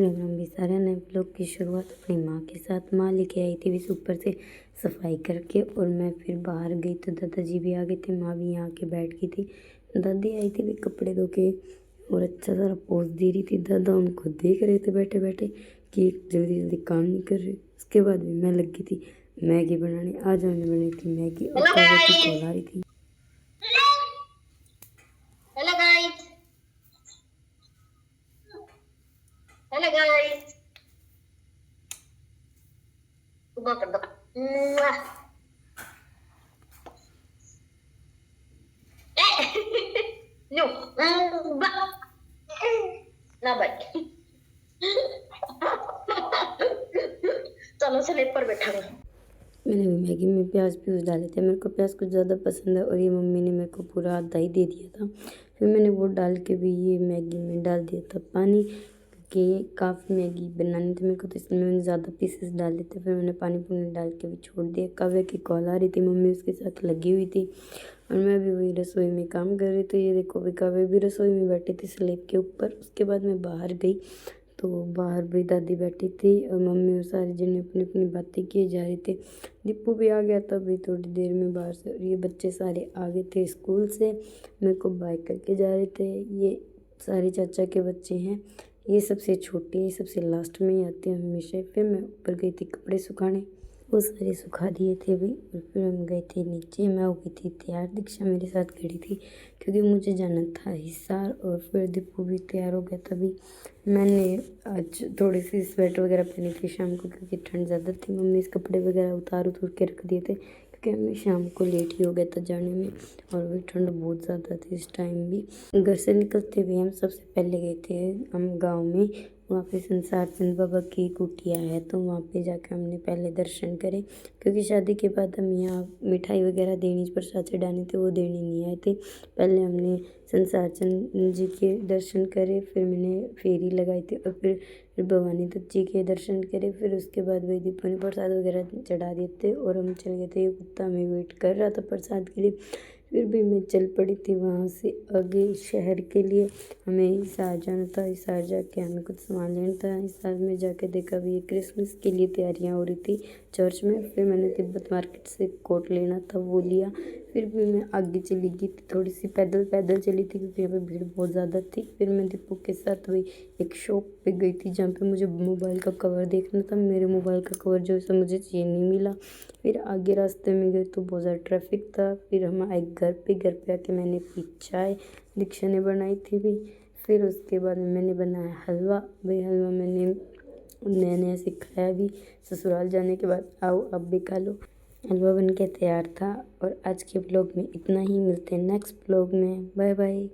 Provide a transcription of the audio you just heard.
फिर हम भी सारे नए ब्लॉग की शुरुआत अपनी माँ के साथ माँ लेके आई थी बस ऊपर से सफाई करके, और मैं फिर बाहर गई तो दादाजी भी आ गए थे, माँ भी यहाँ के बैठ गई थी। दादी आई थी वे कपड़े धो के और अच्छा सारा पोज दे रही थी। दादा उनको देख रहे थे बैठे बैठे कि जल्दी जल्दी काम नहीं कर रहे। उसके बाद भी मैं लगी थी मैगी बनाने। आज हमने बनाई थी मैगी और हेलो काव्या की गाइस। कॉल आ रही थी। Hello guys. Hello guys. सुबह कर दो। मुआ। नो। बा। ना भाई। चलो स्लीप पर बैठा हूँ। मैंने भी मैगी में प्याज प्यूज डाले थे, मेरे को प्याज कुछ ज़्यादा पसंद है और ये मम्मी ने मेरे को पूरा आधा ही दे दिया था। फिर मैंने वो डाल के भी ये मैगी में डाल दिया था पानी, क्योंकि काफ़ी मैगी बनानी थी मेरे को, तो इसलिए मैंने ज़्यादा पीसेस डाले थे। फिर मैंने पानी पुनी डाल के भी छोड़ दिया। काव्या की कॉल आ रही थी, मम्मी उसके साथ लगी हुई थी और मैं भी वही रसोई में काम कर रही थी। ये देखो भी काव्या भी रसोई में बैठी थी स्लेब के ऊपर। उसके बाद मैं बाहर गई तो बाहर भी दादी बैठी थी और मम्मी और सारे जने अपनी अपनी बातें किए जा रहे थे। दीपू भी आ गया था अभी थोड़ी देर में बाहर से, और ये बच्चे सारे आ गए थे स्कूल से, मेरे को बाय करके जा रहे थे। ये सारे चाचा के बच्चे हैं, ये सबसे छोटे, ये सबसे लास्ट में ही आते हैं हमेशा। फिर मैं ऊपर गई थी कपड़े सुखाने, वो सारे सुखा दिए थे भी, और फिर हम गए थे नीचे। मैं हो गई थी तैयार, दीक्षा मेरे साथ खड़ी थी क्योंकि मुझे जाना था हिसार। और फिर दीपू भी तैयार हो गया था। भी मैंने आज थोड़ी सी स्वेटर वगैरह पहनी थी शाम को क्योंकि ठंड ज़्यादा थी। मम्मी इस कपड़े वगैरह उतार के रख दिए थे क्योंकि हमें शाम को लेट ही हो गया था जाने में, और भी ठंड बहुत ज़्यादा थी इस टाइम भी। घर से निकलते हुए हम सबसे पहले गए थे हम गाँव में, वहाँ पे संसार चंद बाबा की कुटिया है, तो वहाँ पे जाकर हमने पहले दर्शन करे क्योंकि शादी के बाद हम यहाँ मिठाई वगैरह देनी, प्रसाद चढ़ाने थे, वो देने नहीं आए थे। पहले हमने संसार चंद जी के दर्शन करे, फिर मैंने फेरी लगाई थी, और फिर भवानी दत्त जी के दर्शन करे। फिर उसके बाद वही दीपो ने प्रसाद वगैरह चढ़ा दिए थे और हम चल गए थे। ये कुत्ता हमें वेट कर रहा था प्रसाद के लिए। फिर भी मैं चल पड़ी थी वहाँ से आगे शहर के लिए। हमें हिसार जाना था, हिसार जाके हमें कुछ सामान लेना था। हिसार में जाके देखा भी ये क्रिसमस के लिए तैयारियाँ हो रही थी चर्च में। फिर मैंने तिब्बत मार्केट से कोट लेना था, वो लिया। फिर भी मैं आगे चली गई थी, थोड़ी सी पैदल पैदल चली थी क्योंकि यहाँ पे भीड़ बहुत ज़्यादा थी। फिर मैं दीपू के साथ वही एक शॉप पे गई थी जहाँ पे मुझे मोबाइल का कवर देखना था। मेरे मोबाइल का कवर जो है मुझे चाहिए नहीं मिला। फिर आगे रास्ते में गए तो बहुत ज़्यादा ट्रैफिक था। फिर हम आए घर पे आके मैंने पी चाय, दीक्षा ने बनाई थी भी। फिर उसके बाद मैंने बनाया हलवा, वही हलवा मैंने नया नया सिखाया भी ससुराल जाने के बाद। आओ अब भी खा लो। हलवा बन के तैयार था। और आज के ब्लॉग में इतना ही, मिलते हैं नेक्स्ट ब्लॉग में। Bye bye.